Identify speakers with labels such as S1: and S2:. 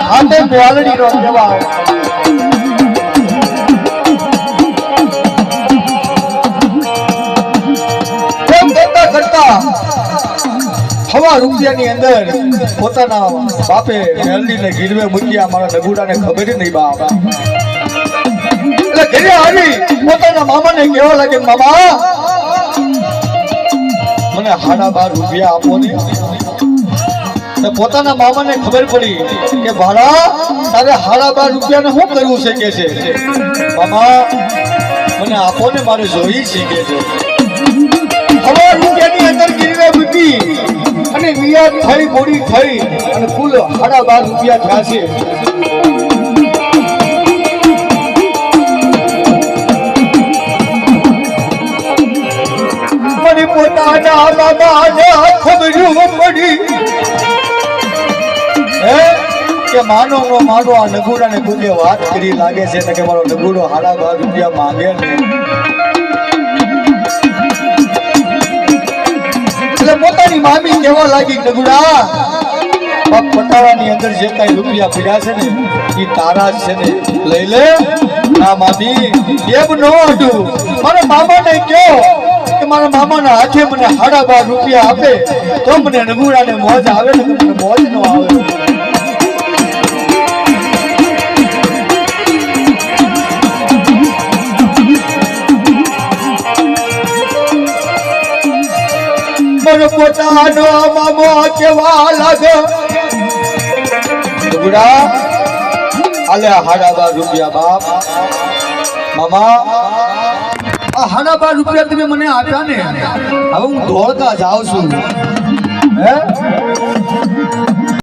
S1: હાથે મેલડી નો કહેવાય એમ કરતા કરતા હવા રૂપિયાની અંદર પોતાના બાપે મેલડીને ગીરવે મૂક્યા મારા નગુડાને ખબર નહીં બાપ એટલે ઘરે આવી પોતાના મામાને કહેવા લાગે મામા મને 12.5 રૂપિયા આપો ને પોતાના મામાને ખબર પડી કે ભાડા તારે 12.5 રૂપિયાને શું કરવું છે કે છે મામા મને આપો ને મારે જોઈ છે કે છે હવા રૂપિયાની અંદર ગીરવે મૂકી અને વિયાદ થઈ બોડી થઈ અને કુલ 12.5 રૂપિયા થયા છે મને પોતાના મામાને ખબર પડી કે માનો નો માનો આ નગુડાને કુકે વાત કરી લાગે છે કે મારો નગુડો 12.5 રૂપિયા માંગે ને એટલે પોતાની મામી કહેવા લાગી નગુડા બાપ પટાવાની અંદર જે કાંઈ રૂપિયા પડ્યા છે ને એ તારા જ છે ને લઈ લે ના મામી એમ ન હતું મારા મામાને કહો કે મારા મામાના હાથે મને 12.5 રૂપિયા આપે તો મને નગુડાને મોજ આવે ને મને મોજ ન આવે મને પોતાનો મામો કેવા લાગે નગુડા આલે 12.5 રૂપિયા બાપ મામા આ 12.5 રૂપિયા તમે મને આપ્યા ને હવે હું દોડતા જાઉં છું હે